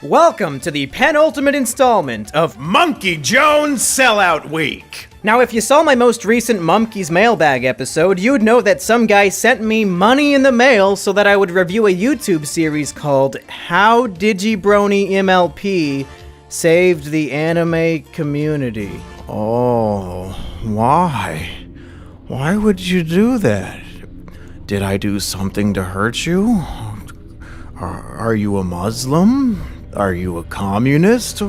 Welcome to the penultimate installment of Monkey Jones Sellout Week. Now, if you saw my most recent Mumkeys Mailbag episode, you'd know that some guy sent me money in the mail so that I would review a YouTube series called How Digibrony MLP Saved the Anime Community. Oh, why? Why would you do that? Did I do something to hurt you? Are you a Muslim? Are you a communist?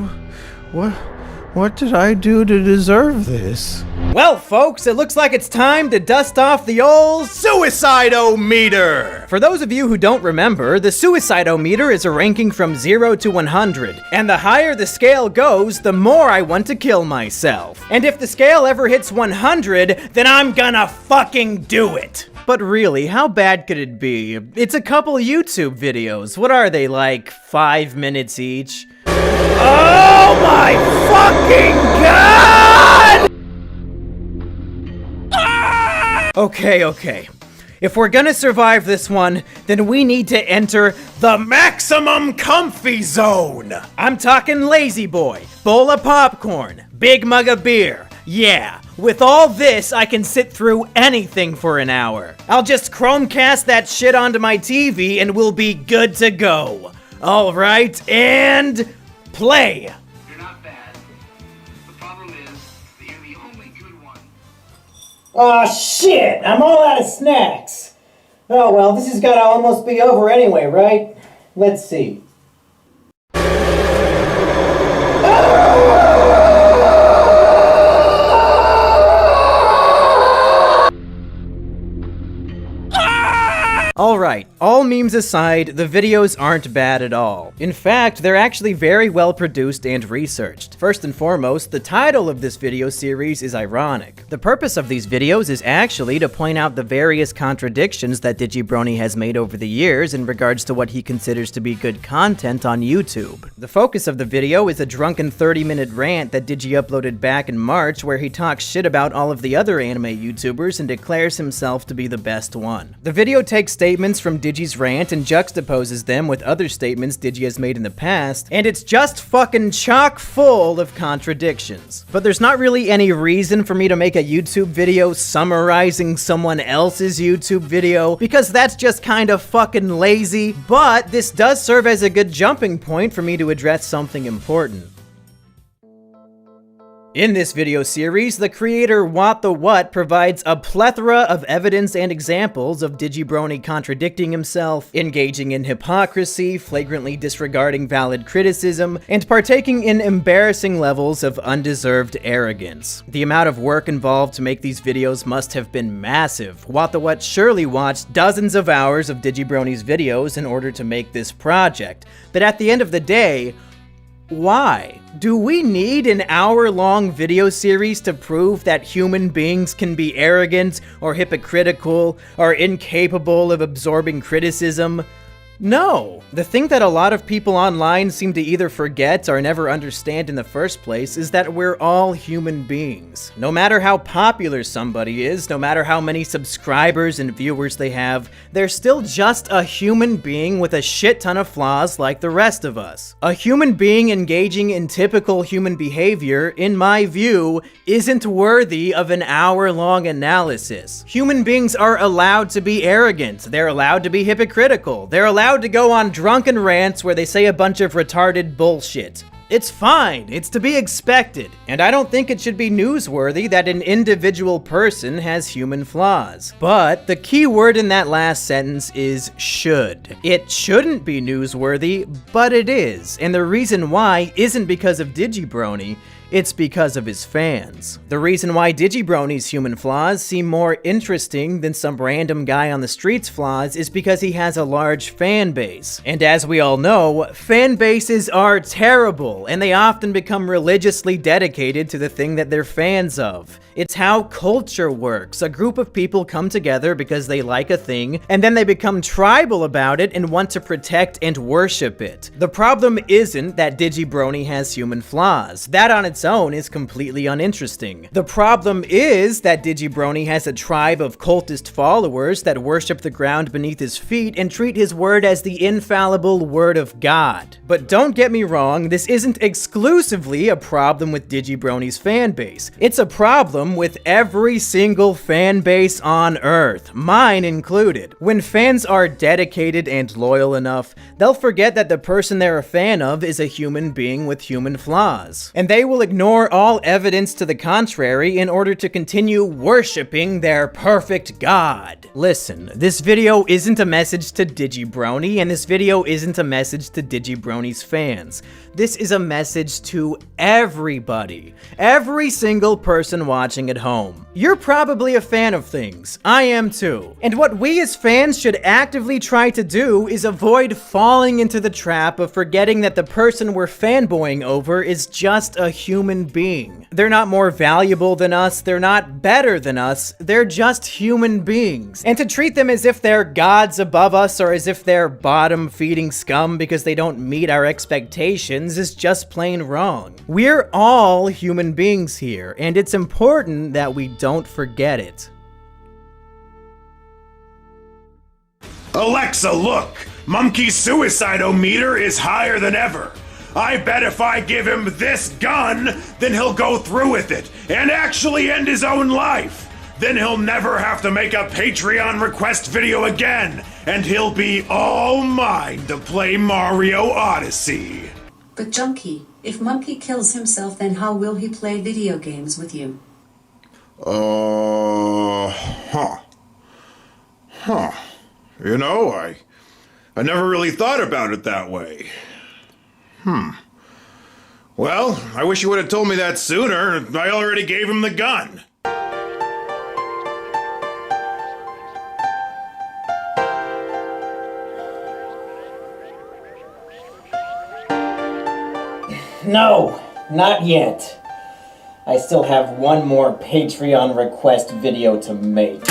What did I do to deserve this? Well, folks, it looks like it's time to dust off the old Suicido-meter! For those of you who don't remember, the Suicido-meter is a ranking from 0 to 100, and the higher the scale goes, the more I want to kill myself. And if the scale ever hits 100, then I'm gonna fucking do it! But really, how bad could it be? It's a couple YouTube videos. What are they, like 5 minutes each? Oh my fucking god! Okay. If we're gonna survive this one, then we need to enter the maximum comfy zone! I'm talking lazy boy, bowl of popcorn, big mug of beer. Yeah, with all this, I can sit through anything for an hour. I'll just Chromecast that shit onto my TV and we'll be good to go. Alright, and play! You're not bad. The problem is that you're the only good one. Aw, shit! I'm all out of snacks! Oh well, this has gotta almost be over anyway, right? Let's see. Alright, all memes aside, the videos aren't bad at all. In fact, they're actually very well produced and researched. First and foremost, the title of this video series is ironic. The purpose of these videos is actually to point out the various contradictions that Digibrony has made over the years in regards to what he considers to be good content on YouTube. The focus of the video is a drunken 30-minute rant that Digi uploaded back in March where he talks shit about all of the other anime YouTubers and declares himself to be the best one. The video takes statements from Digi's rant and juxtaposes them with other statements Digi has made in the past, and it's just fucking chock full of contradictions. But there's not really any reason for me to make a YouTube video summarizing someone else's YouTube video, because that's just kind of fucking lazy, but this does serve as a good jumping point for me to address something important. In this video series, the creator What the What provides a plethora of evidence and examples of Digibrony contradicting himself, engaging in hypocrisy, flagrantly disregarding valid criticism, and partaking in embarrassing levels of undeserved arrogance. The amount of work involved to make these videos must have been massive. What the What surely watched dozens of hours of Digibrony's videos in order to make this project. But at the end of the day, why? Do we need an hour-long video series to prove that human beings can be arrogant, or hypocritical, or incapable of absorbing criticism? No. The thing that a lot of people online seem to either forget or never understand in the first place is that we're all human beings. No matter how popular somebody is, no matter how many subscribers and viewers they have, they're still just a human being with a shit ton of flaws like the rest of us. A human being engaging in typical human behavior, in my view, isn't worthy of an hour-long analysis. Human beings are allowed to be arrogant, they're allowed to be hypocritical, they're allowed to go on drunken rants where they say a bunch of retarded bullshit. It's fine, it's to be expected, and I don't think it should be newsworthy that an individual person has human flaws. But the key word in that last sentence is should. It shouldn't be newsworthy, but it is, and the reason why isn't because of Digibrony, it's because of his fans. The reason why Digibrony's human flaws seem more interesting than some random guy on the street's flaws is because he has a large fan base. And as we all know, fan bases are terrible. people, and they often become religiously dedicated to the thing that they're fans of. It's how culture works. A group of people come together because they like a thing, and then they become tribal about it and want to protect and worship it. The problem isn't that Digibrony has human flaws. That on its own is completely uninteresting. The problem is that Digibrony has a tribe of cultist followers that worship the ground beneath his feet and treat his word as the infallible word of God. But don't get me wrong, this isn't exclusively a problem with Digibrony's fanbase. It's a problem with every single fanbase on Earth, mine included. When fans are dedicated and loyal enough, they'll forget that the person they're a fan of is a human being with human flaws. And they will ignore all evidence to the contrary in order to continue worshipping their perfect God. Listen, this video isn't a message to Digibrony, and this video isn't a message to Digibrony's fans. This is a message to everybody. Every single person watching at home. You're probably a fan of things. I am too. And what we as fans should actively try to do is avoid falling into the trap of forgetting that the person we're fanboying over is just a human being. They're not more valuable than us, they're not better than us, they're just human beings. And to treat them as if they're gods above us or as if they're bottom-feeding scum because they don't meet our expectations is just plain wrong. We're all human beings here, and it's important that we don't forget it. Alexa, look! Mumkey's suicide-o-meter is higher than ever. I bet if I give him this gun, then he'll go through with it and actually end his own life. Then he'll never have to make a Patreon request video again, and he'll be all mine to play Mario Odyssey. But Junkie, if Mumkey kills himself, then how will he play video games with you? You know, I never really thought about it that way. Well, I wish you would have told me that sooner. I already gave him the gun. No, not yet. I still have one more Patreon request video to make.